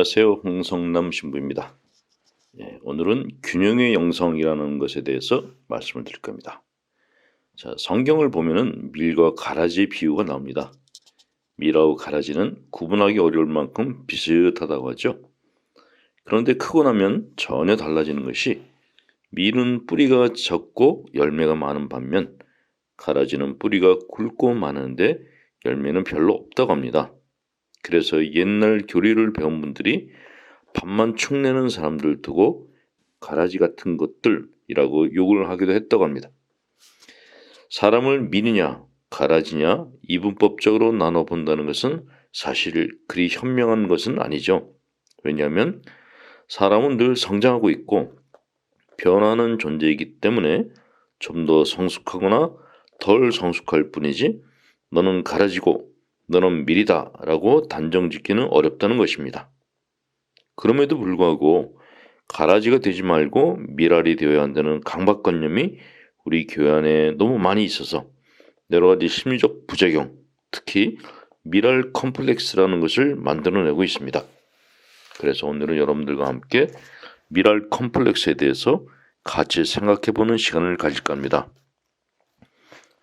안녕하세요. 홍성남 신부입니다. 오늘은 균형의 영성이라는 것에 대해서 말씀을 드릴 겁니다. 자, 성경을 보면은 밀과 가라지 비유가 나옵니다. 밀하고 가라지는 구분하기 어려울 만큼 비슷하다고 하죠. 그런데 크고 나면 전혀 달라지는 것이 밀은 뿌리가 적고 열매가 많은 반면 가라지는 뿌리가 굵고 많은데 열매는 별로 없다고 합니다. 그래서 옛날 교리를 배운 분들이 밥만 축내는 사람들 두고 가라지 같은 것들이라고 욕을 하기도 했다고 합니다. 사람을 밀이냐 가라지냐 이분법적으로 나눠본다는 것은 사실 그리 현명한 것은 아니죠. 왜냐하면 사람은 늘 성장하고 있고 변화하는 존재이기 때문에 좀 더 성숙하거나 덜 성숙할 뿐이지 너는 가라지고 너는 밀이다 라고 단정짓기는 어렵다는 것입니다. 그럼에도 불구하고 가라지가 되지 말고 밀알이 되어야 한다는 강박관념이 우리 교회 안에 너무 많이 있어서 여러 가지 심리적 부작용, 특히 밀알 컴플렉스라는 것을 만들어내고 있습니다. 그래서 오늘은 여러분들과 함께 밀알 컴플렉스에 대해서 같이 생각해보는 시간을 가질까 합니다.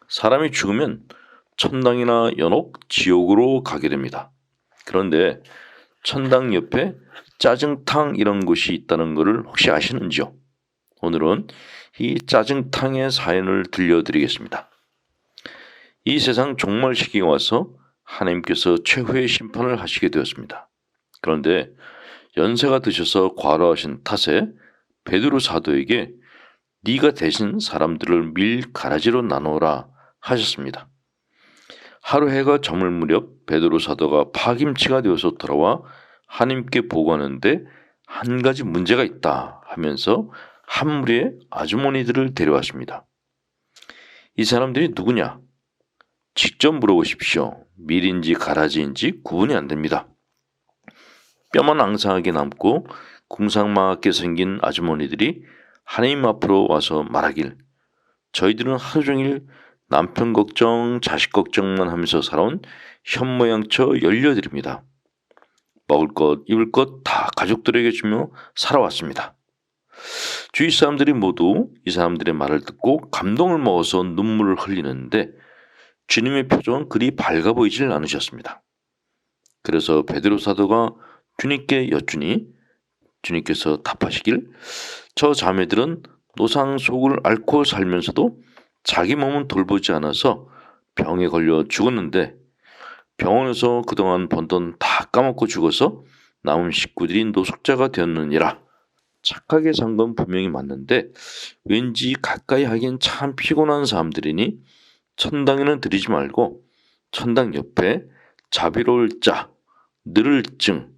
사람이 죽으면 천당이나 연옥, 지옥으로 가게 됩니다. 그런데 천당 옆에 짜증탕 이런 곳이 있다는 것을 혹시 아시는지요? 오늘은 이 짜증탕의 사연을 들려드리겠습니다. 이 세상 종말 시기가 와서 하나님께서 최후의 심판을 하시게 되었습니다. 그런데 연세가 드셔서 과로하신 탓에 베드로 사도에게 네가 대신 사람들을 밀 가라지로 나누어라 하셨습니다. 하루 해가 저물 무렵 베드로 사도가 파김치가 되어서 돌아와 하나님께 보고하는데 한 가지 문제가 있다 하면서 한 무리의 아주머니들을 데려왔습니다. 이 사람들이 누구냐? 직접 물어보십시오. 밀인지 가라지인지 구분이 안 됩니다. 뼈만 앙상하게 남고 궁상맞게 생긴 아주머니들이 하나님 앞으로 와서 말하길 저희들은 하루 종일 남편 걱정, 자식 걱정만 하면서 살아온 현모양처 열려드립니다. 먹을 것, 입을 것 다 가족들에게 주며 살아왔습니다. 주위 사람들이 모두 이 사람들의 말을 듣고 감동을 먹어서 눈물을 흘리는데 주님의 표정은 그리 밝아 보이질 않으셨습니다. 그래서 베드로 사도가 주님께 여쭈니 주님께서 답하시길 저 자매들은 노상 속을 앓고 살면서도 자기 몸은 돌보지 않아서 병에 걸려 죽었는데 병원에서 그동안 번 돈 다 까먹고 죽어서 남은 식구들이 노숙자가 되었느니라. 착하게 산 건 분명히 맞는데 왠지 가까이 하기엔 참 피곤한 사람들이니 천당에는 들이지 말고 천당 옆에 자비로울 자, 늘을 증,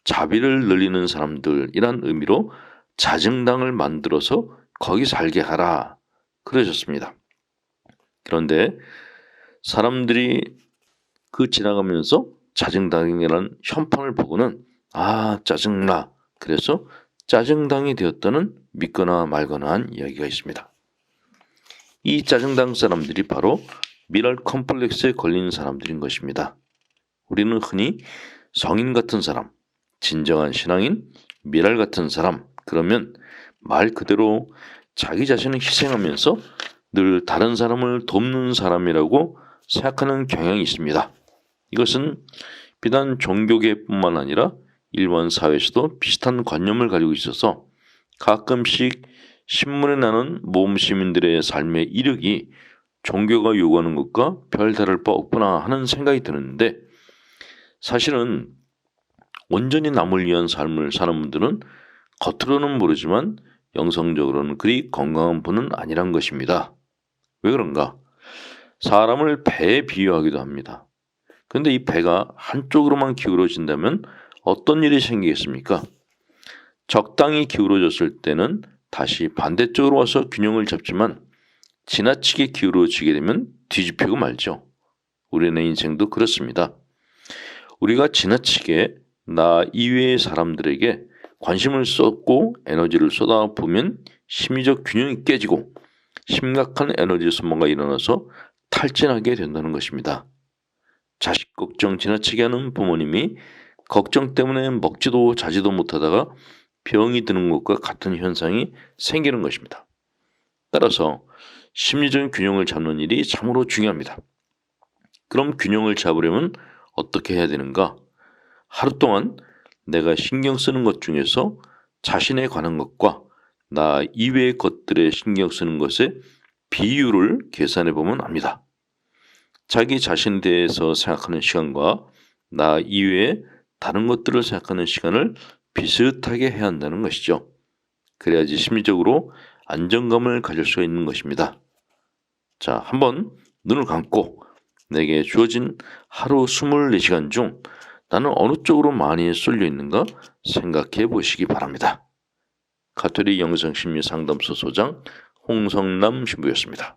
자비를 늘리는 사람들이란 의미로 자증당을 만들어서 거기 살게 하라 그러셨습니다. 그런데 사람들이 그 지나가면서 자증당이라는 현판을 보고는 짜증나 그래서 짜증당이 되었다는 믿거나 말거나 한 이야기가 있습니다. 이 짜증당 사람들이 바로 밀알 컴플렉스에 걸린 사람들인 것입니다. 우리는 흔히 성인 같은 사람, 진정한 신앙인, 밀알 같은 사람 그러면 말 그대로 자기 자신을 희생하면서 늘 다른 사람을 돕는 사람이라고 생각하는 경향이 있습니다. 이것은 비단 종교계뿐만 아니라 일반 사회에서도 비슷한 관념을 가지고 있어서 가끔씩 신문에 나는 모범 시민들의 삶의 이력이 종교가 요구하는 것과 별 다를 바 없구나 하는 생각이 드는데 사실은 온전히 남을 위한 삶을 사는 분들은 겉으로는 모르지만 영성적으로는 그리 건강한 분은 아니란 것입니다. 왜 그런가? 사람을 배에 비유하기도 합니다. 그런데 이 배가 한쪽으로만 기울어진다면 어떤 일이 생기겠습니까? 적당히 기울어졌을 때는 다시 반대쪽으로 와서 균형을 잡지만 지나치게 기울어지게 되면 뒤집히고 말죠. 우리의 인생도 그렇습니다. 우리가 지나치게 나 이외의 사람들에게 관심을 쏟고 에너지를 쏟아보면 심리적 균형이 깨지고 심각한 에너지 소모가 일어나서 탈진하게 된다는 것입니다. 자식 걱정 지나치게 하는 부모님이 걱정 때문에 먹지도 자지도 못하다가 병이 드는 것과 같은 현상이 생기는 것입니다. 따라서 심리적인 균형을 잡는 일이 참으로 중요합니다. 그럼 균형을 잡으려면 어떻게 해야 되는가? 하루 동안 내가 신경 쓰는 것 중에서 자신에 관한 것과 나 이외의 것들에 신경 쓰는 것의 비율을 계산해 보면 압니다. 자기 자신에 대해서 생각하는 시간과 나 이외의 다른 것들을 생각하는 시간을 비슷하게 해야 한다는 것이죠. 그래야지 심리적으로 안정감을 가질 수 있는 것입니다. 자, 한번 눈을 감고 내게 주어진 하루 24시간 중 나는 어느 쪽으로 많이 쏠려 있는가 생각해 보시기 바랍니다. 가톨릭 영성심리 상담소 소장 홍성남 신부였습니다.